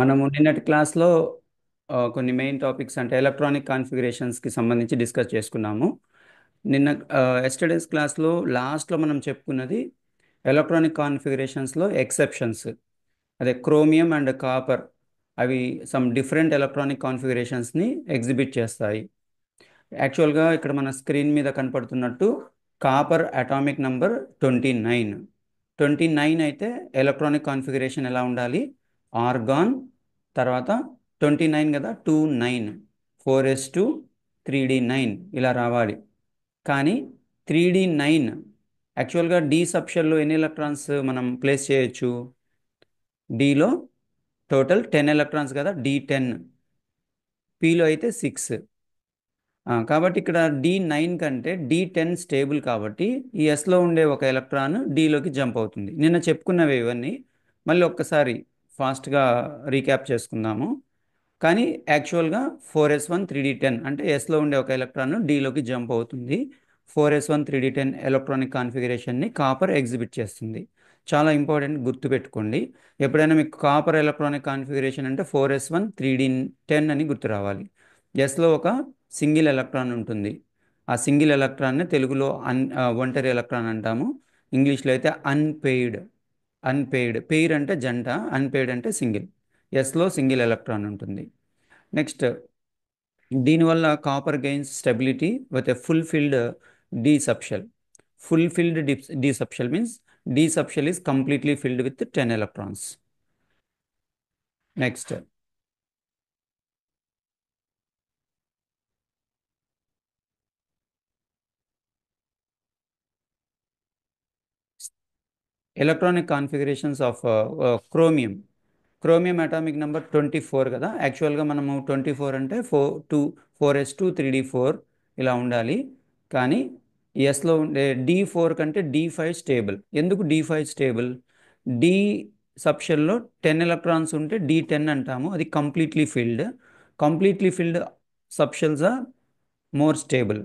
మనము నిన్నటి క్లాస్లో కొన్ని మెయిన్ టాపిక్స్ అంటే ఎలక్ట్రానిక్ కాన్ఫిగరేషన్స్కి సంబంధించి డిస్కస్ చేసుకున్నాము. నిన్న ఎస్టర్డేస్ క్లాస్లో లాస్ట్లో మనం చెప్పుకున్నది ఎలక్ట్రానిక్ కాన్ఫిగరేషన్స్లో ఎక్సెప్షన్స్. అదే క్రోమియం అండ్ కాపర్, అవి సమ్ డిఫరెంట్ ఎలక్ట్రానిక్ కాన్ఫిగరేషన్స్ని ఎగ్జిబిట్ చేస్తాయి. యాక్చువల్గా ఇక్కడ మన స్క్రీన్ మీద కనపడుతున్నట్టు కాపర్ అటామిక్ నంబర్ 29. 29 అయితే ఎలక్ట్రానిక్ కాన్ఫిగరేషన్ ఎలా ఉండాలి? ఆర్గాన్, తర్వాత 29 కదా, 29 4s2 3d9 ఇలా రావాలి. కానీ 3d9 యాక్చువల్గా డి సబ్షెల్లో ఎన్ని ఎలక్ట్రాన్స్ మనం ప్లేస్ చేయొచ్చు? డిలో టోటల్ 10 ఎలక్ట్రాన్స్ కదా, D10. పిలో అయితే 6. కాబట్టి ఇక్కడ D9 కంటే D10 స్టేబుల్ కాబట్టి ఈ ఎస్లో ఉండే ఒక ఎలక్ట్రాన్ డిలోకి జంప్ అవుతుంది. నిన్న చెప్పుకున్నవి ఇవన్నీ మళ్ళీ ఒక్కసారి ఫాస్ట్గా రీక్యాప్ చేసుకుందాము. కానీ యాక్చువల్గా 4s1 3d10 అంటే ఎస్లో ఉండే ఒక ఎలక్ట్రాన్ డిలోకి జంప్ అవుతుంది. 4s1 3d10 electronic కాన్ఫిగరేషన్ని copper exhibit చేస్తుంది. చాలా ఇంపార్టెంట్, గుర్తుపెట్టుకోండి. ఎప్పుడైనా మీకు కాపర్ ఎలక్ట్రానిక్ కాన్ఫిగరేషన్ అంటే 4s1 3d10 అని గుర్తు రావాలి. ఎస్లో ఒక సింగిల్ ఎలక్ట్రాన్ ఉంటుంది. ఆ సింగిల్ ఎలక్ట్రాన్ని తెలుగులో ఒంటరి ఎలక్ట్రాన్ అంటాము. ఇంగ్లీష్లో అయితే అన్పెయిడ్. పెయిర్ అంటే జంట, అన్పెయిడ్ అంటే సింగిల్. ఎస్లో సింగిల్ ఎలక్ట్రాన్ ఉంటుంది. నెక్స్ట్, దీనివల్ల copper gains stability with a full filled D subshell. Full filled D subshell means D subshell is completely filled with 10 electrons. Next, electronic configurations of chromium atomic number 24 కదా. యాక్చువల్గా మనము 24 అంటే 4s2 3d4 ఇలా ఉండాలి. కానీ ఎస్లో ఉండే D4 కంటే D5 స్టేబుల్. ఎందుకు D5 స్టేబుల్? డి సబ్షెల్లో 10 ఎలక్ట్రాన్స్ ఉంటే D10 అంటాము, అది completely filled subshells are more stable.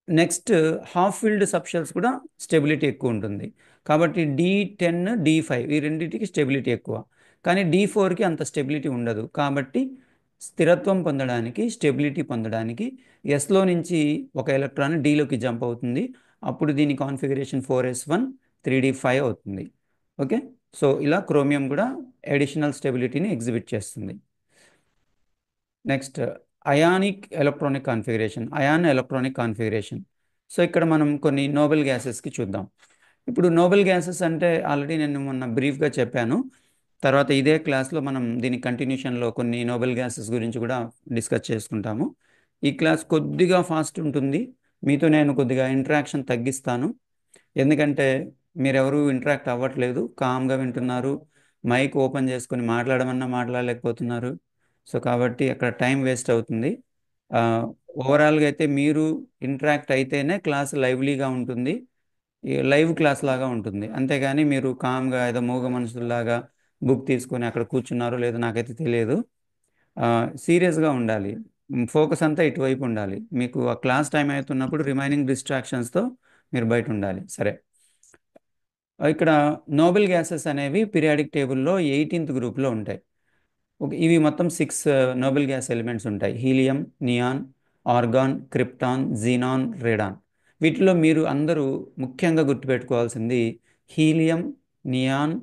Next, half filled subshells కూడా స్టెబిలిటీ ఎక్కువ ఉంటుంది. కాబట్టి D10 D5 ఈ రెండింటికి స్టెబిలిటీ ఎక్కువ. కానీ D4కి అంత స్టెబిలిటీ ఉండదు. కాబట్టి స్థిరత్వం పొందడానికి, స్టెబిలిటీ పొందడానికి ఎస్లో నుంచి ఒక ఎలక్ట్రాన్ డిలోకి జంప్ అవుతుంది. అప్పుడు దీని కాన్ఫిగరేషన్ 4s1 3d5 అవుతుంది. ఓకే. సో ఇలా క్రోమియం కూడా అడిషనల్ స్టెబిలిటీని ఎగ్జిబిట్ చేస్తుంది. Next, ion electronic configuration. So ఇక్కడ మనం కొన్ని నోబెల్ గ్యాసెస్కి చూద్దాం. ఇప్పుడు నోబెల్ గ్యాసెస్ అంటే ఆల్రెడీ నేను మొన్న బ్రీఫ్గా చెప్పాను. తర్వాత ఇదే క్లాస్లో మనం దీని కంటిన్యూషన్లో కొన్ని నోబెల్ గ్యాసెస్ గురించి కూడా డిస్కస్ చేసుకుంటాము. ఈ క్లాస్ కొద్దిగా ఫాస్ట్ ఉంటుంది. మీతో నేను కొద్దిగా ఇంటరాక్షన్ తగ్గిస్తాను. ఎందుకంటే మీరెవరూ ఇంటరాక్ట్ అవ్వట్లేదు, కామ్గా వింటున్నారు. మైక్ ఓపెన్ చేసుకొని మాట్లాడమన్నా మాట్లాడలేకపోతున్నారు. సో కాబట్టి అక్కడ టైం వేస్ట్ అవుతుంది. ఓవరాల్గా అయితే మీరు ఇంటరాక్ట్ అయితేనే క్లాస్ లైవ్లీగా ఉంటుంది, ఈ లైవ్ క్లాస్ లాగా ఉంటుంది. అంతేగాని మీరు కామ్గా ఏదో మూగ మనుషుల్లాగా బుక్ తీసుకొని అక్కడ కూర్చున్నారో లేదో నాకైతే తెలియదు. సీరియస్గా ఉండాలి. ఫోకస్ అంతా ఇటువైపు ఉండాలి. మీకు ఆ క్లాస్ టైం అవుతున్నప్పుడు రిమైనింగ్ డిస్ట్రాక్షన్స్తో మీరు బయట ఉండాలి. సరే, ఇక్కడ నోబెల్ గ్యాసెస్ అనేవి పీరియాడిక్ టేబుల్లో 18th గ్రూప్లో ఉంటాయి. ఇవి మొత్తం 6 నోబెల్ గ్యాస్ ఎలిమెంట్స్ ఉంటాయి: helium, neon, organ, krypton, xenon, radon. వీటిలో మీరు అందరూ ముఖ్యంగా గుర్తుపెట్టుకోవాల్సింది హీలియం, నియాన్,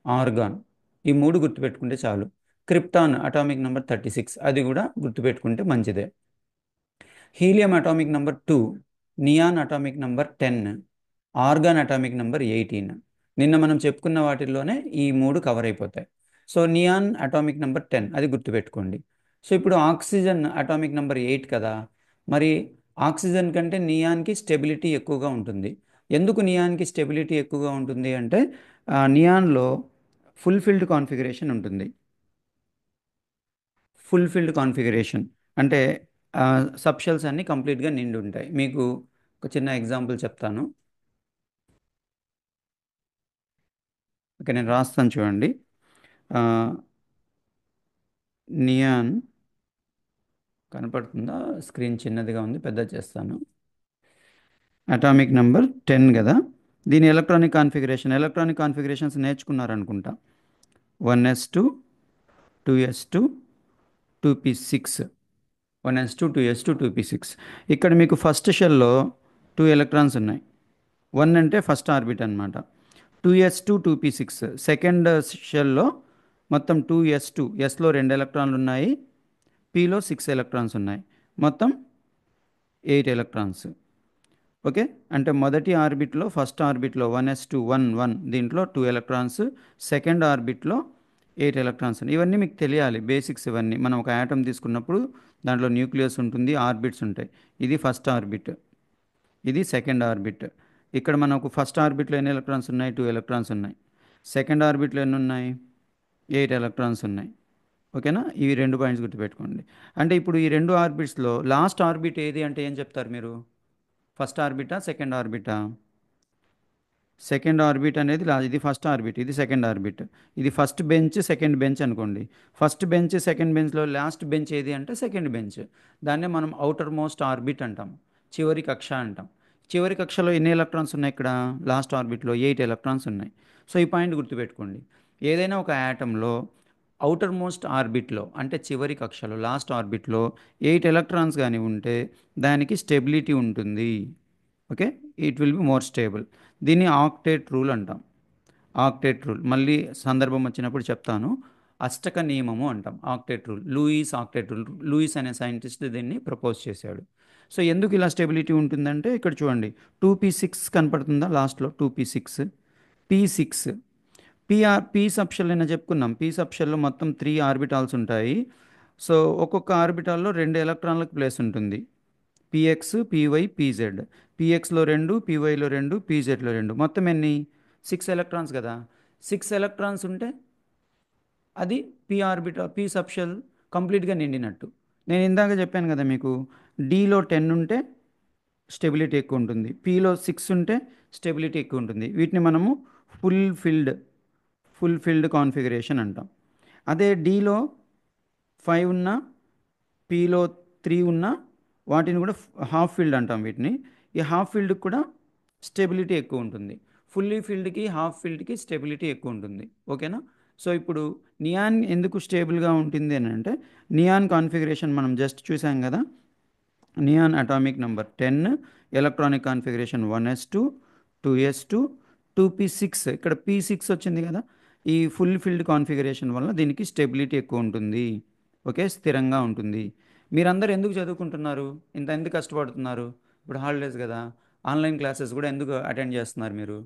ఆర్గాన్. ఈ మూడు గుర్తుపెట్టుకుంటే చాలు. క్రిప్టాన్ అటామిక్ నెంబర్ 36, అది కూడా గుర్తుపెట్టుకుంటే మంచిదే. Helium atomic number 2, neon atomic number 10, organ atomic number 18. నిన్న మనం చెప్పుకున్న వాటిల్లోనే ఈ మూడు కవర్ అయిపోతాయి. సో నియాన్ అటామిక్ నెంబర్ 10 అది గుర్తుపెట్టుకోండి. సో ఇప్పుడు ఆక్సిజన్ అటామిక్ నెంబర్ 8 కదా. మరి ఆక్సిజన్ కంటే నియాన్కి స్టెబిలిటీ ఎక్కువగా ఉంటుంది. ఎందుకు నియాన్కి స్టెబిలిటీ ఎక్కువగా ఉంటుంది అంటే నియాన్లో ఫుల్ఫిల్డ్ కాన్ఫిగరేషన్ ఉంటుంది. ఫుల్ఫిల్డ్ కాన్ఫిగరేషన్ అంటే సబ్షెల్స్ అన్నీ కంప్లీట్గా నిండి ఉంటాయి. మీకు ఒక చిన్న ఎగ్జాంపుల్ చెప్తాను. ఓకే, నేను రాస్తాను చూడండి. ఆ, నియాన్ కనపడుతుందా? స్క్రీన్ చిన్నదిగా ఉంది, పెద్ద చేస్తాను. అటామిక్ నెంబర్ 10 కదా. దీని electronic configurations నేర్చుకున్నారనుకుంటా. 1s2 2s2 2p6, 1s2 2s2 2p6. ఇక్కడ మీకు ఫస్ట్ షెల్లో 2 ఎలక్ట్రాన్స్ ఉన్నాయి. 1 అంటే ఫస్ట్ ఆర్బిట్ అనమాట. 2s2 2p6 సెకండ్ షెల్లో మొత్తం 2s2, ఎస్లో 2 ఎలక్ట్రాన్లు ఉన్నాయి, పిలో 6 ఎలక్ట్రాన్స్ ఉన్నాయి, మొత్తం 8 ఎలక్ట్రాన్స్. ఓకే, అంటే మొదటి ఆర్బిట్లో ఫస్ట్ ఆర్బిట్లో 1s2 1 1 దీంట్లో 2 ఎలక్ట్రాన్స్, సెకండ్ ఆర్బిట్లో 8 ఎలక్ట్రాన్స్ ఉన్నాయి. ఇవన్నీ మీకు తెలియాలి, బేసిక్స్ ఇవన్నీ. మనం ఒక యాటమ్ తీసుకున్నప్పుడు దాంట్లో న్యూక్లియస్ ఉంటుంది, ఆర్బిట్స్ ఉంటాయి. ఇది ఫస్ట్ ఆర్బిట్, ఇది సెకండ్ ఆర్బిట్. ఇక్కడ మనకు ఫస్ట్ ఆర్బిట్లో ఎన్ని ఎలక్ట్రాన్స్ ఉన్నాయి? 2 ఎలక్ట్రాన్స్ ఉన్నాయి. సెకండ్ ఆర్బిట్లో ఎన్ని ఉన్నాయి? 8 ఎలక్ట్రాన్స్ ఉన్నాయి. ఓకేనా? ఇవి 2 పాయింట్స్ గుర్తుపెట్టుకోండి. అంటే ఇప్పుడు ఈ 2 ఆర్బిట్స్లో లాస్ట్ ఆర్బిట్ ఏది అంటే ఏం చెప్తారు మీరు? First orbital second orbital? Second orbit అనేది ఇది ఫస్ట్ ఆర్బిట్, ఇది సెకండ్ ఆర్బిట్. ఇది ఫస్ట్ బెంచ్ సెకండ్ బెంచ్ అనుకోండి. ఫస్ట్ బెంచ్ సెకండ్ బెంచ్లో లాస్ట్ బెంచ్ ఏది అంటే సెకండ్ బెంచ్. దాన్నే మనం అవుటర్ మోస్ట్ ఆర్బిట్ అంటాం, చివరి కక్ష అంటాం. చివరి కక్షలో ఎన్ని ఎలక్ట్రాన్స్ ఉన్నాయి? ఇక్కడ లాస్ట్ ఆర్బిట్లో 8 ఎలక్ట్రాన్స్ ఉన్నాయి. సో ఈ పాయింట్ గుర్తుపెట్టుకోండి. ఏదైనా ఒక యాటంలో అవుటర్ మోస్ట్ ఆర్బిట్లో అంటే చివరి కక్షలో లాస్ట్ ఆర్బిట్లో 8 ఎలక్ట్రాన్స్ కానీ ఉంటే దానికి స్టెబిలిటీ ఉంటుంది. Okay, it will be more stable. దీన్ని ఆక్టేట్ రూల్ అంటాం. ఆక్టేట్ రూల్ మళ్ళీ సందర్భం వచ్చినప్పుడు చెప్తాను. అష్టక నియమము అంటాం octet rule. Lewis octet rule, Lewis అనే సైంటిస్ట్ దీన్ని ప్రపోజ్ చేశాడు. సో ఎందుకు ఇలా స్టెబిలిటీ ఉంటుందంటే ఇక్కడ చూడండి, 2p6 కనపడుతుందా లాస్ట్లో? 2p6 p6 పీ సబ్షెల్ అయినా చెప్పుకున్నాం. పీ సబ్షెల్లో మొత్తం 3 ఆర్బిటాల్స్ ఉంటాయి. సో ఒక్కొక్క ఆర్బిటాల్లో 2 ఎలక్ట్రాన్లకు ప్లేస్ ఉంటుంది. P x p y p z. పిఎక్స్లో 2, పివైలో 2, పిజెడ్లో 2, మొత్తం ఎన్ని? 6 ఎలక్ట్రాన్స్ కదా. 6 ఎలక్ట్రాన్స్ ఉంటే అది పి ఆర్బిటల్, పి సబ్షెల్ కంప్లీట్గా నిండినట్టు. నేను ఇందాక చెప్పాను కదా మీకు, డీలో 10 ఉంటే స్టెబిలిటీ ఎక్కువ ఉంటుంది, పిలో 6 ఉంటే స్టెబిలిటీ ఎక్కువ ఉంటుంది. వీటిని మనము full filled full filled configuration అంటాం. అదే డీలో 5 ఉన్న, పిలో 3 ఉన్న వాటిని కూడా హాఫ్ ఫీల్డ్ అంటాం వీటిని. ఈ హాఫ్ ఫీల్డ్కి కూడా స్టెబిలిటీ ఎక్కువ ఉంటుంది. ఫుల్లీ ఫీల్డ్కి హాఫ్ ఫీల్డ్కి స్టెబిలిటీ ఎక్కువ ఉంటుంది. ఓకేనా? సో ఇప్పుడు నియాన్ ఎందుకు స్టేబుల్గా ఉంటుంది అని అంటే, నియాన్ కాన్ఫిగరేషన్ మనం జస్ట్ చూసాం కదా. Neon atomic number 10, electronic configuration 1s2 2s2 2p6. ఇక్కడ p6 వచ్చింది కదా. ఈ ఫుల్ ఫీల్డ్ కాన్ఫిగరేషన్ వల్ల దీనికి స్టెబిలిటీ ఎక్కువ ఉంటుంది. ఓకే, స్థిరంగా ఉంటుంది. మీరందరూ ఎందుకు చదువుకుంటున్నారు? ఎందుకు కష్టపడుతున్నారు? ఇప్పుడు హాలిడేస్ కదా, ఆన్లైన్ క్లాసెస్ కూడా ఎందుకు అటెండ్ చేస్తున్నారు మీరు?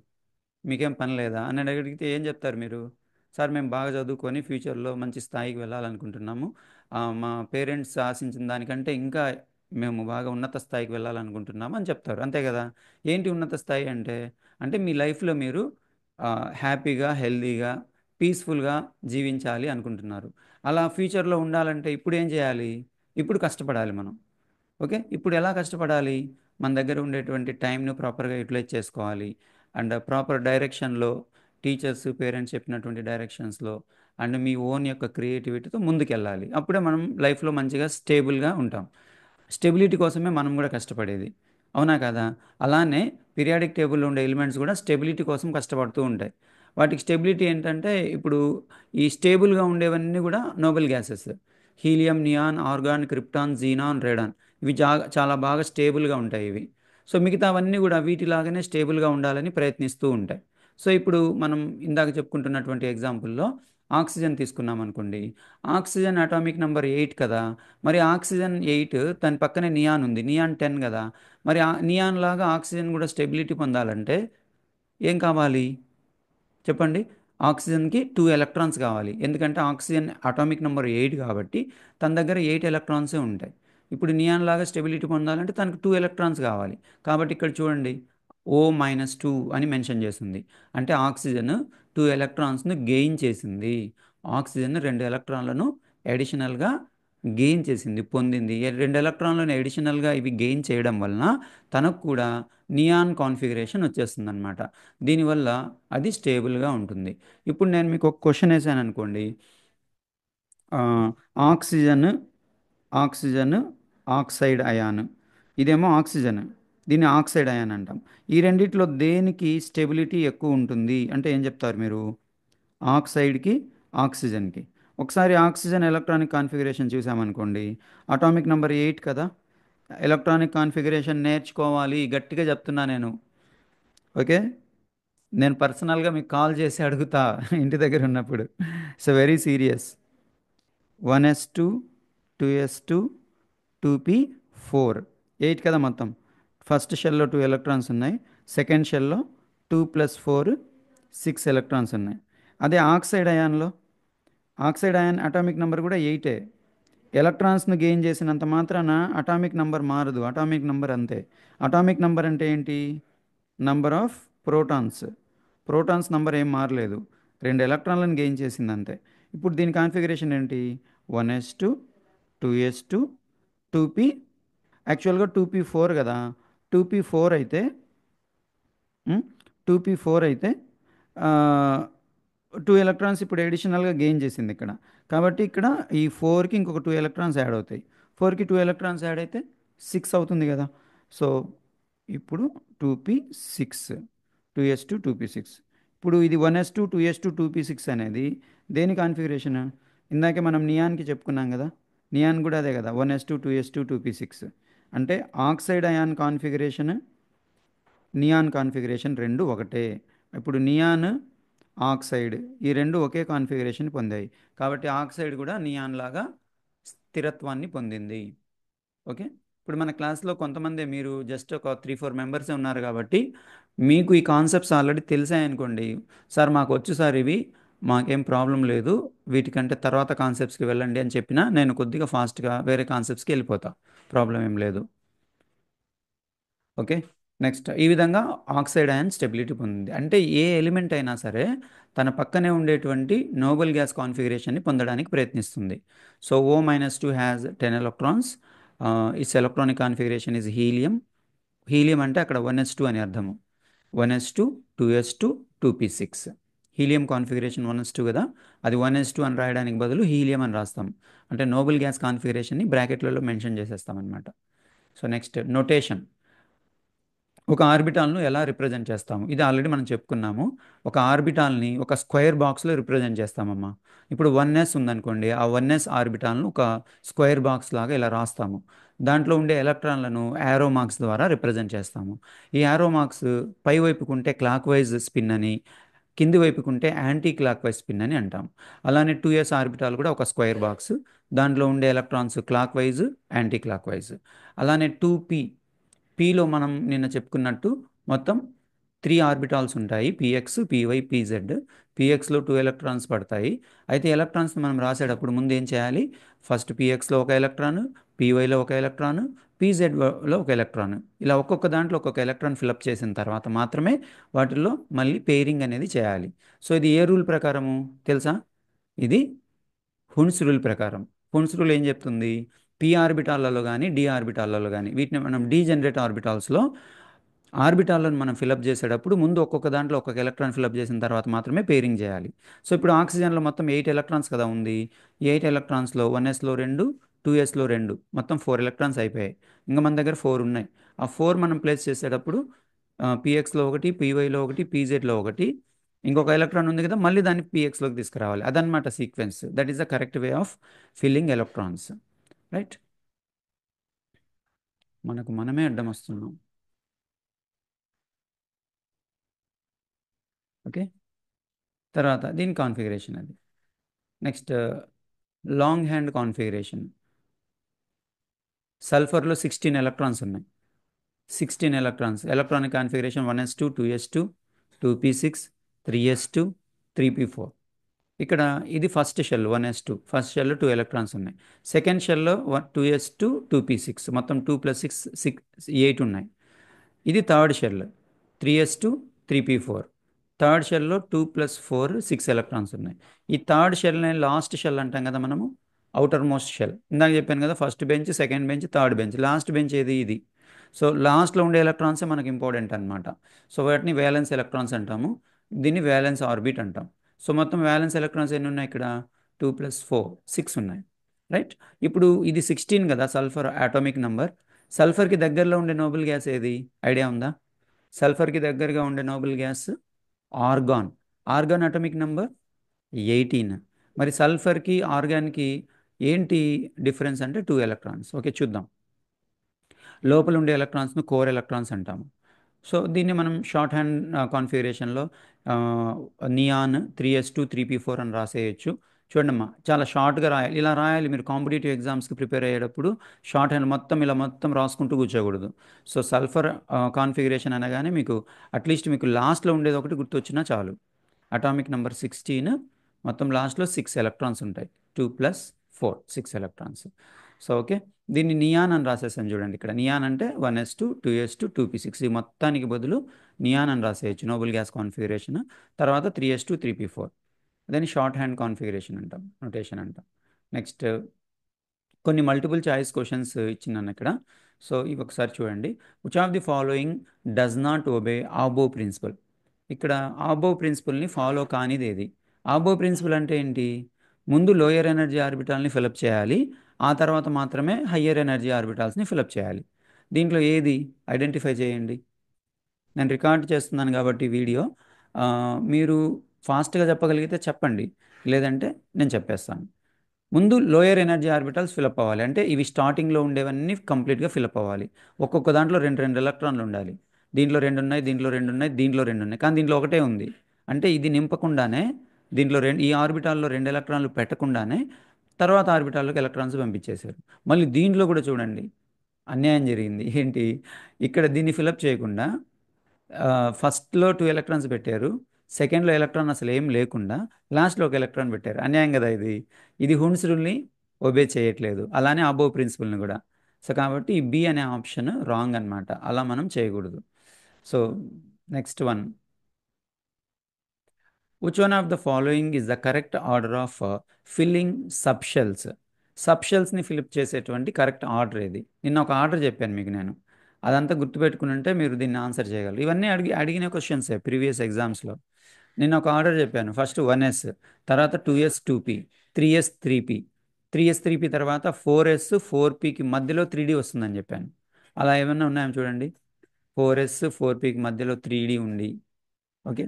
మీకేం పని లేదా అని అడిగితే ఏం చెప్తారు మీరు? సార్ మేము బాగా చదువుకొని ఫ్యూచర్లో మంచి స్థాయికి వెళ్ళాలనుకుంటున్నాము, మా పేరెంట్స్ ఆశించిన దానికంటే ఇంకా మేము బాగా ఉన్నత స్థాయికి వెళ్ళాలనుకుంటున్నాము అని చెప్తారు. అంతే కదా. ఏంటి ఉన్నత స్థాయి అంటే? అంటే మీ లైఫ్లో మీరు హ్యాపీగా హెల్తీగా పీస్ఫుల్గా జీవించాలి అనుకుంటున్నారు. అలా ఫ్యూచర్లో ఉండాలంటే ఇప్పుడు ఏం చేయాలి? ఇప్పుడు కష్టపడాలి మనం. ఓకే, ఇప్పుడు ఎలా కష్టపడాలి? మన దగ్గర ఉండేటువంటి టైంను ప్రాపర్గా యూటిలైజ్ చేసుకోవాలి. అండ్ ప్రాపర్ డైరెక్షన్లో, టీచర్స్ పేరెంట్స్ చెప్పినటువంటి డైరెక్షన్స్లో, అండ్ మీ ఓన్ యొక్క క్రియేటివిటీతో ముందుకెళ్ళాలి. అప్పుడే మనం లైఫ్లో మంచిగా స్టేబుల్గా ఉంటాం. స్టెబిలిటీ కోసమే మనం కూడా కష్టపడేది, అవునా కదా? అలానే పీరియాడిక్ టేబుల్లో ఉండే ఎలిమెంట్స్ కూడా స్టెబిలిటీ కోసం కష్టపడుతూ ఉంటాయి. వాటికి స్టెబిలిటీ ఏంటంటే, ఇప్పుడు ఈ స్టేబుల్గా ఉండేవన్నీ కూడా Nobel gases. Helium, neon, organ, krypton, xenon, radon. ఇవి చాలా బాగా స్టేబుల్గా ఉంటాయి ఇవి. సో మిగతావన్నీ కూడా వీటిలాగానే స్టేబుల్గా ఉండాలని ప్రయత్నిస్తూ ఉంటాయి. సో ఇప్పుడు మనం ఇందాక చెప్పుకుంటున్నటువంటి ఎగ్జాంపుల్లో ఆక్సిజన్ తీసుకున్నాం అనుకోండి. ఆక్సిజన్ అటామిక్ నెంబర్ 8 కదా. మరి ఆక్సిజన్ 8, దాని పక్కనే నియాన్ ఉంది, నియాన్ 10 కదా. మరి నియాన్ లాగా ఆక్సిజన్ కూడా స్టెబిలిటీ పొందాలంటే ఏం కావాలి చెప్పండి? ఆక్సిజన్కి 2 ఎలక్ట్రాన్స్ కావాలి. ఎందుకంటే ఆక్సిజన్ అటామిక్ నెంబర్ 8 కాబట్టి తన దగ్గర 8 ఎలక్ట్రాన్సే ఉంటాయి. ఇప్పుడు నియాన్ లాగా స్టెబిలిటీ పొందాలంటే తనకు 2 ఎలక్ట్రాన్స్ కావాలి. కాబట్టి ఇక్కడ చూడండి, O-2 అని మెన్షన్ చేసింది. అంటే ఆక్సిజన్ 2 ఎలక్ట్రాన్స్ను గెయిన్ చేసింది. ఆక్సిజన్ 2 ఎలక్ట్రాన్లను అడిషనల్గా గెయిన్ చేసింది, పొందింది. 2 ఎలక్ట్రాన్లను అడిషనల్గా ఇవి గెయిన్ చేయడం వలన తనకు కూడా నియాన్ కాన్ఫిగరేషన్ వచ్చేస్తుంది అనమాట. దీనివల్ల అది స్టేబుల్గా ఉంటుంది. ఇప్పుడు నేను మీకు ఒక క్వశ్చన్ వేసాను అనుకోండి. ఆ, ఆక్సిజన్ ఆక్సిజన్ ఆక్సైడ్ అయాన్, ఇదేమో ఆక్సిజన్, దీన్ని ఆక్సైడ్ అయాన్ అంటాం. ఈ రెండిట్లో దేనికి స్టెబిలిటీ ఎక్కువ ఉంటుంది అంటే ఏం చెప్తారు మీరు? ఆక్సైడ్కి, ఆక్సిజన్కి. ఒకసారి ఆక్సిజన్ ఎలక్ట్రానిక్ కాన్ఫిగరేషన్ చూసామనుకోండి, అటామిక్ నెంబర్ 8 కదా. ఎలక్ట్రానిక్ కాన్ఫిగరేషన్ నేర్చుకోవాలి గట్టిగా చెప్తున్నా నేను. ఓకే. నేను పర్సనల్గా మీకు కాల్ చేసి అడుగుతా ఇంటి దగ్గర ఉన్నప్పుడు. So very serious. 1s2, 2s2, 2p4, 8 కదా మొత్తం. ఫస్ట్ షెల్లో 2 ఎలక్ట్రాన్స్ ఉన్నాయి. సెకండ్ షెల్లో 2 + 4 6 ఎలక్ట్రాన్స్ ఉన్నాయి. అదే ఆక్సైడ్ అయాన్లో, ఆక్సైడ్ అయాన్ అటామిక్ నెంబర్ కూడా 8. ఎలక్ట్రాన్స్ను గెయిన్ చేసినంత మాత్రాన అటామిక్ నంబర్ మారదు, అటామిక్ నంబర్ అంతే. అటామిక్ నంబర్ అంటే ఏంటి? Number of protons. Protons number ఏం మారలేదు, 2 ఎలక్ట్రాన్లను గెయిన్ చేసింది అంతే. ఇప్పుడు దీని కాన్ఫిగరేషన్ ఏంటి? 1s2, 2s2, 2p, యాక్చువల్గా 2p4 కదా. 2p4 అయితే 2p4 అయితే 2 ఎలక్ట్రాన్స్ ఇప్పుడు అడిషనల్గా గెయిన్ చేసింది ఇక్కడ. కాబట్టి ఇక్కడ ఈ 4కి ఇంకొక 2 ఎలక్ట్రాన్స్ యాడ్ అవుతాయి. 4కి 2 ఎలక్ట్రాన్స్ యాడ్ అయితే 6 అవుతుంది కదా. సో ఇప్పుడు 2p6, 2s2 2p6. ఇప్పుడు ఇది 1s2 2s2 2p6 అనేది దేని కాన్ఫిగరేషన్? ఇందాకే మనం నియాన్కి చెప్పుకున్నాం కదా. నియాన్ కూడా అదే కదా, 1s2 2s2 2p6. అంటే oxide ion configuration, neon configuration రెండు ఒకటే. ఇప్పుడు నియాన్, ఆక్సైడ్ ఈ రెండు ఒకే కాన్ఫిగరేషన్ పొందాయి. కాబట్టి ఆక్సైడ్ కూడా నియాన్ లాగా స్థిరత్వాన్ని పొందింది. ఓకే. ఇప్పుడు మన క్లాస్లో కొంతమంది, మీరు జస్ట్ ఒక 3-4 మెంబర్సే ఉన్నారు కాబట్టి మీకు ఈ కాన్సెప్ట్స్ ఆల్రెడీ తెలిసాయనుకోండి. సార్ మాకు వచ్చు సార్ ఇవి, మాకేం ప్రాబ్లం లేదు, వీటికంటే తర్వాత కాన్సెప్ట్స్కి వెళ్ళండి అని చెప్పినా నేను కొద్దిగా ఫాస్ట్గా వేరే కాన్సెప్ట్స్కి వెళ్ళిపోతా. ప్రాబ్లం ఏం లేదు. ఓకే. నెక్స్ట్ ఈ విధంగా ఆక్సైడ్ అయాన్ స్టెబిలిటీ పొందింది. అంటే ఏ ఎలిమెంట్ అయినా సరే తన పక్కనే ఉండేటువంటి నోబెల్ గ్యాస్ కాన్ఫిగరేషన్ని పొందడానికి ప్రయత్నిస్తుంది. So O-2 has 10 electrons. It's electronic configuration is helium. Helium అంటే అక్కడ 1s2 అని అర్థము. 1s2, 2s2, 2p6. Helium configuration 1s2 కదా, అది 1s2 అని రాయడానికి బదులు హీలియం అని రాస్తాం. అంటే నోబెల్ గ్యాస్ కాన్ఫిగరేషన్ని బ్రాకెట్లలో మెన్షన్ చేసేస్తాం అనమాట. So next notation. ఒక ఆర్బిటాల్ను ఎలా రిప్రజెంట్ చేస్తాము, ఇది ఆల్రెడీ మనం చెప్పుకున్నాము. ఒక ఆర్బిటాల్ని ఒక స్క్వేర్ బాక్స్లో రిప్రజెంట్ చేస్తామమ్మా. ఇప్పుడు 1s ఉందనుకోండి, ఆ 1s ఆర్బిటాల్ను ఒక స్క్వేర్ బాక్స్ లాగా ఇలా రాస్తాము. దాంట్లో ఉండే ఎలక్ట్రాన్లను యారో మార్క్స్ ద్వారా రిప్రజెంట్ చేస్తాము. ఈ యారో మార్క్స్ పై వైపుకుంటే క్లాక్ వైజ్ స్పిన్ అని, కింది వైపుకుంటే యాంటీ క్లాక్ వైజ్ స్పిన్ అని అంటాం. అలానే 2s ఆర్బిటాల్ కూడా ఒక స్క్వేర్ బాక్స్, దాంట్లో ఉండే electrons clock wise, anti clock wise. అలానే 2p, పీలో మనం నిన్న చెప్పుకున్నట్టు మొత్తం 3 ఆర్బిటాల్స్ ఉంటాయి, పిఎక్స్, పివై, పిజెడ్. పిఎక్స్లో 2 ఎలక్ట్రాన్స్ పడతాయి. అయితే ఎలక్ట్రాన్స్ మనం రాసేటప్పుడు ముందు ఏం చేయాలి? ఫస్ట్ పిఎక్స్లో ఒక ఎలక్ట్రాన్, పివైలో ఒక ఎలక్ట్రాన్, పిజెడ్లో ఒక ఎలక్ట్రాన్, ఇలా ఒక్కొక్క దాంట్లో ఒక్కొక్క ఎలక్ట్రాన్ ఫిలప్ చేసిన తర్వాత మాత్రమే వాటిల్లో మళ్ళీ పెయిరింగ్ అనేది చేయాలి. సో ఇది ఏ రూల్ ప్రకారము తెలుసా? ఇది హున్స్ రూల్ ప్రకారం. హున్స్ రూల్ ఏం చెప్తుంది? పి ఆర్బిటాలలో కానీ డి ఆర్బిటాలలో కానీ, వీటిని మనం డీజనరేట్ ఆర్బిటాల్స్లో ఆర్బిటాలను మనం ఫిలప్ చేసేటప్పుడు ముందు ఒక్కొక్క దాంట్లో ఒక్కొక్క ఎలక్ట్రాన్ ఫిలప్ చేసిన తర్వాత మాత్రమే పేరింగ్ చేయాలి. సో ఇప్పుడు ఆక్సిజన్లో మొత్తం 8 ఎలక్ట్రాన్స్ కదా ఉంది. ఈ 8 ఎలక్ట్రాన్స్లో 1sలో 2, 2sలో 2, మొత్తం 4 ఎలక్ట్రాన్స్ అయిపోయాయి. ఇంకా మన దగ్గర 4 ఉన్నాయి. ఆ 4 మనం ప్లేస్ చేసేటప్పుడు పిఎక్స్లో ఒకటి, పివైలో ఒకటి, పిజెడ్లో ఒకటి, ఇంకొక ఎలక్ట్రాన్ ఉంది కదా, మళ్ళీ దాన్ని పిఎక్స్లోకి తీసుకురావాలి. అదనమాట sequence. That is the correct way of filling electrons. Right. మనకు మనమే అడ్డం వస్తున్నాం. ఓకే. తర్వాత దీని కాన్ఫిగరేషన్ అది. Next long hand configuration. సల్ఫర్లో 16 ఎలక్ట్రాన్స్ ఉన్నాయి. 16 electrons. Electronic configuration 1s2, 2s2, 2p6, 3s2, 3p4. ఇక్కడ ఇది ఫస్ట్ షెల్ 1s2. ఫస్ట్ షెల్లో 2 ఎలక్ట్రాన్స్ ఉన్నాయి. సెకండ్ షెల్లో 2s2, 2p6, మొత్తం 2 + 6, 6, 8 ఉన్నాయి. ఇది third shell 3s2, 3p4. Third షెల్లో 2 + 4, 6 ఎలక్ట్రాన్స్ ఉన్నాయి. ఈ థర్డ్ షెల్ని లాస్ట్ షెల్ అంటాం కదా మనము, అవుటర్ మోస్ట్ షెల్. ఇందాక చెప్పాను కదా, first bench, second bench, third bench, last bench ఏది? ఇది. సో లాస్ట్లో ఉండే ఎలక్ట్రాన్సే మనకి ఇంపార్టెంట్ అనమాట. సో వాటిని వ్యాలెన్స్ ఎలక్ట్రాన్స్ అంటాము, దీన్ని వ్యాలెన్స్ ఆర్బిట్ అంటాం. సో మొత్తం వ్యాలెన్స్ ఎలక్ట్రాన్స్ ఎన్ని ఉన్నాయి ఇక్కడ? 2 + 4, 6 ఉన్నాయి. రైట్. ఇప్పుడు ఇది 16 కదా సల్ఫర్ అటామిక్ నంబర్. సల్ఫర్కి దగ్గరలో ఉండే నోబెల్ గ్యాస్ ఏది? ఐడియా ఉందా? సల్ఫర్కి దగ్గరగా ఉండే Nobel gas organ. Organ atomic number 18. మరి సల్ఫర్కి ఆర్గాన్కి ఏంటి డిఫరెన్స్ అంటే 2 ఎలక్ట్రాన్స్. ఓకే, చూద్దాం. లోపల ఉండే ఎలక్ట్రాన్స్ను కోర్ ఎలక్ట్రాన్స్ అంటాము. సో దీన్ని మనం short hand కాన్ఫిగరేషన్లో neon 3s2 3p4 అని రాసేయచ్చు. చూడమ్మా, చాలా షార్ట్గా రాయాలి. ఇలా రాయాలి. మీరు కాంపిటేటివ్ ఎగ్జామ్స్కి ప్రిపేర్ అయ్యేటప్పుడు షార్ట్ హ్యాండ్ మొత్తం ఇలా మొత్తం రాసుకుంటూ కూర్చోకూడదు. సో సల్ఫర్ కాన్ఫిగరేషన్ అనగానే మీకు అట్లీస్ట్ మీకు లాస్ట్లో ఉండేది ఒకటి గుర్తొచ్చినా చాలు. అటామిక్ నెంబర్ 16, మొత్తం లాస్ట్లో 6 ఎలక్ట్రాన్స్ ఉంటాయి. 2 + 4 6 ఎలక్ట్రాన్స్. సో ఓకే, దీన్ని నియాన్ అని రాసేసాను చూడండి. ఇక్కడ నియాన్ అంటే 1s2 2s2 2p6, ఈ మొత్తానికి బదులు నియాన్ అని రాసేయచ్చు, నోబుల్ గ్యాస్ కాన్ఫిగరేషన్. తర్వాత 3s2 3p4, దాన్ని షార్ట్ హ్యాండ్ కాన్ఫిగరేషన్ అంటాం, నొటేషన్ అంటాం. నెక్స్ట్ కొన్ని మల్టిపుల్ చాయిస్ క్వశ్చన్స్ ఇచ్చినాను ఇక్కడ. సో ఇవి ఒకసారి చూడండి. Which of the following does not obey Aufbau principle? ఇక్కడ ఆబో ప్రిన్సిపల్ని ఫాలో కానిది ఏది? ఆబో ప్రిన్సిపల్ అంటే ఏంటి? ముందు లోయర్ ఎనర్జీ ఆర్బిటాల్ని ఫిలప్ చేయాలి, ఆ తర్వాత మాత్రమే హయ్యర్ ఎనర్జీ ఆర్బిటాల్స్ని ఫిలప్ చేయాలి. దీంట్లో ఏది ఐడెంటిఫై చేయండి. నేను రికార్డ్ చేస్తున్నాను కాబట్టి వీడియో మీరు ఫాస్ట్గా చెప్పగలిగితే చెప్పండి, లేదంటే నేను చెప్పేస్తాను. ముందు లోయర్ ఎనర్జీ ఆర్బిటల్స్ ఫిలప్ అవ్వాలి. అంటే ఇవి స్టార్టింగ్లో ఉండేవన్నీ కంప్లీట్గా ఫిలప్ అవ్వాలి. ఒక్కొక్క దాంట్లో 2 ఎలక్ట్రాన్లు ఉండాలి. దీంట్లో 2 ఉన్నాయి, దీంట్లో 2 ఉన్నాయి, దీంట్లో 2 ఉన్నాయి, కానీ దీంట్లో ఒకటే ఉంది. అంటే ఇది నింపకుండానే దీంట్లో ఈ ఆర్బిటాల్లో 2 ఎలక్ట్రాన్లు పెట్టకుండానే తర్వాత ఆర్బిటాల్లోకి ఎలక్ట్రాన్స్ పంపించేశారు. మళ్ళీ దీంట్లో కూడా చూడండి, అన్యాయం జరిగింది. ఏంటి? ఇక్కడ దీన్ని ఫిలప్ చేయకుండా ఫస్ట్లో 2 ఎలక్ట్రాన్స్ పెట్టారు, సెకండ్లో ఎలక్ట్రాన్ అసలు ఏం లేకుండా లాస్ట్లో ఒక ఎలక్ట్రాన్ పెట్టారు. అన్యాయం కదా ఇది. ఇది హున్స్ రూల్ని ఒబే చేయట్లేదు, అలానే అబోవ్ ప్రిన్సిపల్ని కూడా. సో కాబట్టి ఈ బి అనే ఆప్షన్ రాంగ్ అనమాట. అలా మనం చేయకూడదు. So next one, which one of the following is the correct order of filling subshells? సబ్షెల్స్ని ఫిల్అప్ చేసేటువంటి కరెక్ట్ ఆర్డర్ ఏది? నిన్న ఒక ఆర్డర్ చెప్పాను మీకు నేను, అదంతా గుర్తుపెట్టుకుని ఉంటే మీరు దీన్ని ఆన్సర్ చేయగలరు. ఇవన్నీ అడిగిన క్వశ్చన్సే ప్రీవియస్ ఎగ్జామ్స్లో. నేను ఒక ఆర్డర్ చెప్పాను. ఫస్ట్ 1s, తర్వాత 2s 2p, 3s 3p, 3s 3p తర్వాత 4s 4pకి మధ్యలో 3d వస్తుందని చెప్పాను. అలా ఏమన్నా ఉన్నాయో చూడండి. 4s 4pకి మధ్యలో 3d ఉండి, ఓకే,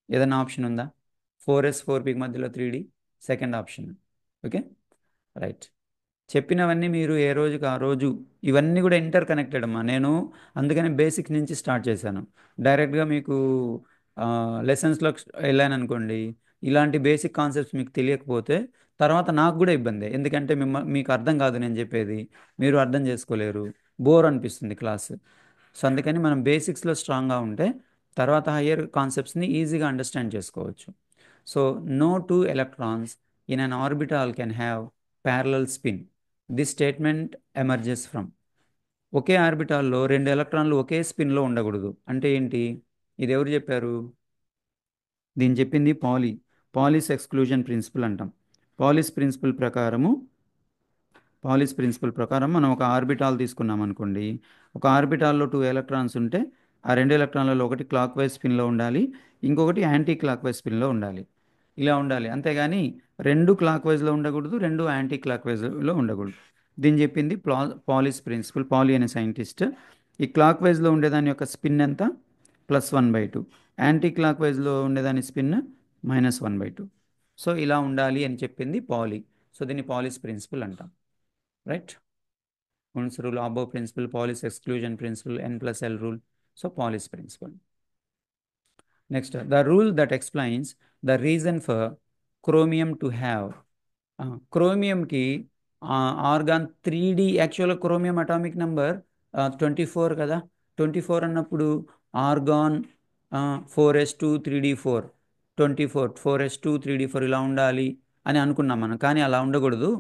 ఏదైనా ఆప్షన్ ఉందా? 4s 4pకి మధ్యలో 3d, second option. Okay, right. చెప్పినవన్నీ మీరు ఏ రోజుకి ఆ రోజు, ఇవన్నీ కూడా ఇంటర్ కనెక్టెడ్ అమ్మా. నేను అందుకని బేసిక్ నుంచి స్టార్ట్ చేశాను. డైరెక్ట్గా మీకు లెసన్స్లో వెళ్ళాను అనుకోండి, ఇలాంటి బేసిక్ కాన్సెప్ట్స్ మీకు తెలియకపోతే తర్వాత నాకు కూడా ఇబ్బంది. ఎందుకంటే మీకు అర్థం కాదు నేను చెప్పేది, మీరు అర్థం చేసుకోలేరు, బోర్ అనిపిస్తుంది క్లాస్. సో అందుకని మనం బేసిక్స్లో స్ట్రాంగ్గా ఉంటే తర్వాత హయ్యర్ కాన్సెప్ట్స్ని ఈజీగా అండర్స్టాండ్ చేసుకోవచ్చు. So no two electrons in an orbital can have parallel spin. This statement emerges from. ఒకే ఆర్బిటాల్లో 2 ఎలక్ట్రాన్లు ఒకే స్పిన్లో ఉండకూడదు అంటే ఏంటి? ఇది ఎవరు చెప్పారు? దీన్ని చెప్పింది పాలిస్ ఎక్స్క్లూజన్ ప్రిన్సిపల్ అంటాం. పాలిస్ ప్రిన్సిపల్ ప్రకారం మనం ఒక ఆర్బిటాల్ తీసుకున్నాం అనుకోండి. ఒక ఆర్బిటాల్లో 2 ఎలక్ట్రాన్స్ ఉంటే ఆ 2 ఎలక్ట్రాన్లలో ఒకటి క్లాక్ వైజ్ స్పిన్లో ఉండాలి, ఇంకొకటి యాంటీ క్లాక్ వైజ్ స్పిన్లో ఉండాలి. ఇలా ఉండాలి, అంతేగాని 2 క్లాక్ వైజ్లో ఉండకూడదు, 2 యాంటీ క్లాక్ వైజ్లో ఉండకూడదు. దీన్ని చెప్పింది పాలిస్ ప్రిన్సిపల్. పాలి అనే సైంటిస్ట్. ఈ క్లాక్ వైజ్లో ఉండేదాని యొక్క స్పిన్ ఎంత? +1/2. యాంటీ క్లాక్ వైజ్లో ఉండేదాని స్పిన్ -1/2. సో ఇలా ఉండాలి అని చెప్పింది పాలి. సో దీన్ని పాలిస్ ప్రిన్సిపల్ అంటాం. Right? Hund's rule, above principle, Pauli's exclusion principle, N+L rule. So Pauli's principle. Next, the rule that explains the reason for chromium to have క్రోమియంకి argon 3D. యాక్చువల్గా chromium atomic number 24 కదా. 24 అన్నప్పుడు organ 4s2 3d4, 24 4s2 3d4 ఇలా ఉండాలి అని అనుకున్నాం మనం. కానీ అలా ఉండకూడదు.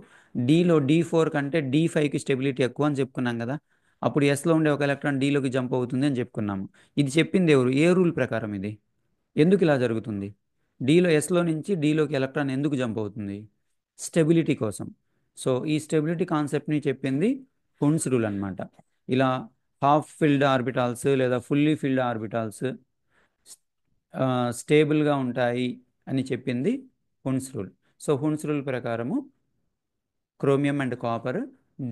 డీలో D4 కంటే D5కి స్టెబిలిటీ ఎక్కువ అని చెప్పుకున్నాం కదా. అప్పుడు ఎస్లో ఉండే ఒక ఎలక్ట్రాన్ డీలోకి జంప్ అవుతుంది అని చెప్పుకున్నాము. ఇది చెప్పింది ఎవరు? ఏ రూల్ ప్రకారం ఇది? ఎందుకు ఇలా జరుగుతుంది? ఎస్లో నుంచి డీలోకి ఎలక్ట్రాన్ ఎందుకు జంప్ అవుతుంది? స్టెబిలిటీ కోసం. సో ఈ స్టెబిలిటీ కాన్సెప్ట్ని చెప్పింది హున్స్ రూల్ అనమాట. ఇలా హాఫ్ ఫిల్డ్ ఆర్బిటాల్స్ లేదా ఫుల్లీ ఫిల్డ్ ఆర్బిటాల్స్ స్టేబుల్గా ఉంటాయి అని చెప్పింది Hund's rule. So Hund's rule ప్రకారము క్రోమియం అండ్ కాపర్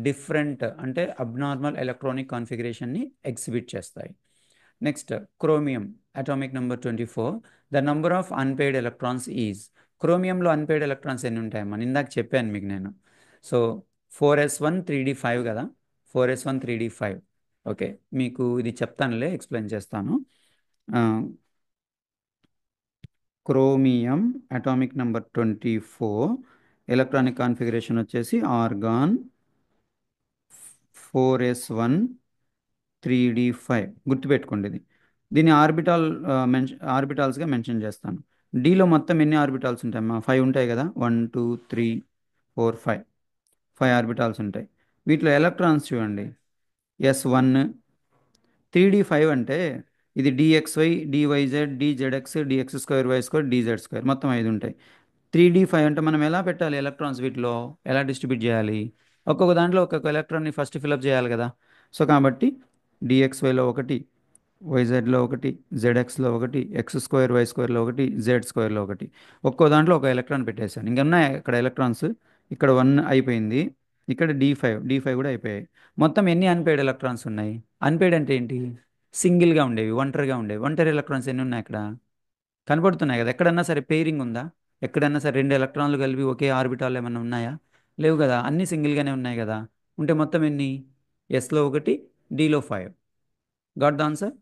డిఫరెంట్ అంటే అబ్నార్మల్ ఎలక్ట్రానిక్ కాన్ఫిగరేషన్ని ఎగ్జిబిట్ చేస్తాయి. Next, chromium atomic number 24. The number of unpaired electrons is. క్రోమియంలో అన్పేడ్ ఎలక్ట్రాన్స్ ఎన్ని ఉంటాయమ్మా? ఇందాక చెప్పాను మీకు నేను. సో 4s1 3d5 కదా, 4s1 3d5. ఓకే, మీకు ఇది చెప్తానులే, ఎక్స్ప్లెయిన్ చేస్తాను. ఆ, chromium atomic number 24, electronic configuration వచ్చేసి ఆర్గాన్ 4s1 3d5. గుర్తుపెట్టుకోండి ఇది. దీన్ని ఆర్బిటాల్స్గా మెన్షన్ చేస్తాను. డీలో మొత్తం ఎన్ని ఆర్బిటాల్స్ ఉంటాయమ్మా? 5 ఉంటాయి కదా, 1 2 3 4 5. 5 ఆర్బిటాల్స్ ఉంటాయి. వీటిలో ఎలక్ట్రాన్స్ చూడండి, S1. 3d5 అంటే ఇది dxy dyz dzx dx square Y square dz square, మొత్తం 5 ఉంటాయి. 3d5 అంటే మనం ఎలా పెట్టాలి ఎలక్ట్రాన్స్ వీటిలో, ఎలా డిస్ట్రిబ్యూట్ చేయాలి? ఒక్కొక్క దాంట్లో ఒక్కొక్క ఎలక్ట్రాన్ని ఫస్ట్ ఫిల్అప్ చేయాలి కదా. సో కాబట్టి dxyలో ఒకటి, వైజెడ్లో ఒకటి, జెడ్ఎక్స్లో ఒకటి, ఎక్స్ స్క్వేర్ వై స్క్వేర్లో ఒకటి, జెడ్ స్క్వేర్లో ఒకటి, ఒక్కో దాంట్లో ఒక ఎలక్ట్రాన్ పెట్టేశాను. ఇంకా ఉన్నాయి ఇక్కడ ఎలక్ట్రాన్స్. ఇక్కడ 1 అయిపోయింది, ఇక్కడ డి ఫైవ్ కూడా అయిపోయాయి. మొత్తం ఎన్ని అన్పేడ్ ఎలక్ట్రాన్స్ ఉన్నాయి? అన్పేడ్ అంటే ఏంటి? సింగిల్గా ఉండేవి, ఒంటరిగా ఉండేవి. ఒంటరి ఎలక్ట్రాన్స్ ఎన్ని ఉన్నాయి అక్కడ? కనపడుతున్నాయి కదా. ఎక్కడన్నా సరే పెయిరింగ్ ఉందా? ఎక్కడన్నా సరే రెండు ఎలక్ట్రాన్లు కలిపి ఒకే ఆర్బిటాల్ ఏమన్నా ఉన్నాయా? లేవు కదా, అన్నీ సింగిల్గానే ఉన్నాయి కదా. ఉంటే మొత్తం ఎన్ని? ఎస్లో ఒకటి, డిలో 5. Got the answer?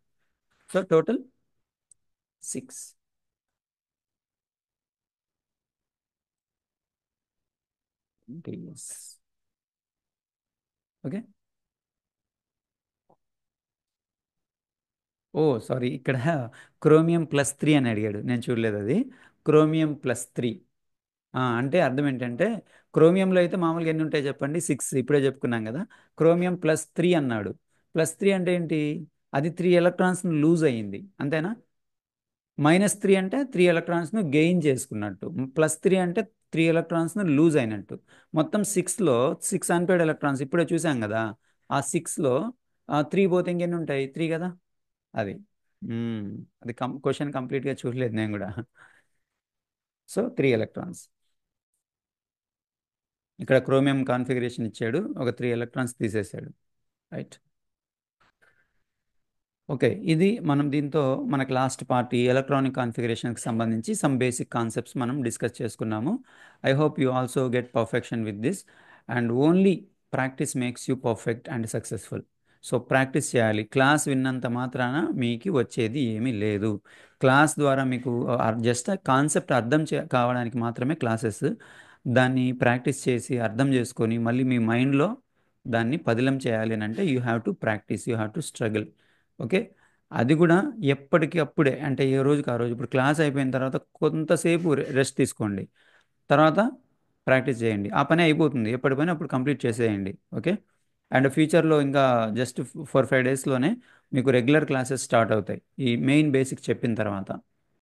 So total 6. Okay. Oh sorry, ఇక్కడ క్రోమియం +3 అని అడిగాడు, నేను చూడలేదు అది. క్రోమియం +3 అంటే అర్థం ఏంటంటే, క్రోమియంలో అయితే మామూలుగా ఎన్ని ఉంటాయి చెప్పండి? 6, ఇప్పుడే చెప్పుకున్నాం కదా. క్రోమియం +3 అన్నాడు. +3 అంటే ఏంటి? అది 3 ఎలక్ట్రాన్స్ను లూజ్ అయ్యింది, అంతేనా? -3 అంటే 3 ఎలక్ట్రాన్స్ను గెయిన్ చేసుకున్నట్టు. +3 అంటే 3 ఎలక్ట్రాన్స్ను లూజ్ అయినట్టు. మొత్తం 6లో 6 అన్పేడ్ ఎలక్ట్రాన్స్ ఇప్పుడే చూసాం కదా. ఆ 6లో 3 పోతే ఇంకెన్ని ఉంటాయి? 3 కదా. అది మ్మ్. అది క్వశ్చన్ కంప్లీట్గా చూడలేదు నేను కూడా. So 3 electrons. ఇక్కడ క్రోమియం కాన్ఫిగరేషన్ ఇచ్చాడు, ఒక 3 ఎలక్ట్రాన్స్ తీసేశాడు. రైట్. ఓకే, ఇది మనం దీంతో మనకి లాస్ట్ పార్ట్ ఈ ఎలక్ట్రానిక్ కాన్ఫిగరేషన్కి సంబంధించి సమ్ బేసిక్ కాన్సెప్ట్స్ మనం డిస్కస్ చేసుకున్నాము. I hope you also get perfection with this. And only practice makes you perfect and successful. So practice చేయాలి. క్లాస్ విన్నంత మాత్రాన మీకు వచ్చేది ఏమీ లేదు. క్లాస్ ద్వారా మీకు జస్ట్ కాన్సెప్ట్ అర్థం కావడానికి మాత్రమే క్లాసెస్. దాన్ని ప్రాక్టీస్ చేసి అర్థం చేసుకొని మళ్ళీ మీ మైండ్లో దాన్ని పదిలం చేయాలి అని అంటే you have to practice, you have to struggle. Okay. అది కూడా ఎప్పటికి అప్పుడే, అంటే ఏ రోజుకి ఆ రోజు. ఇప్పుడు క్లాస్ అయిపోయిన తర్వాత కొంతసేపు రెస్ట్ తీసుకోండి, తర్వాత ప్రాక్టీస్ చేయండి. ఆ పని అయిపోతుంది, ఎప్పటి పని అప్పుడు కంప్లీట్ చేసేయండి. ఓకే. అండ్ ఫ్యూచర్లో ఇంకా జస్ట్ 4 5 డేస్లోనే మీకు రెగ్యులర్ క్లాసెస్ స్టార్ట్ అవుతాయి, ఈ మెయిన్ బేసిక్స్ చెప్పిన తర్వాత.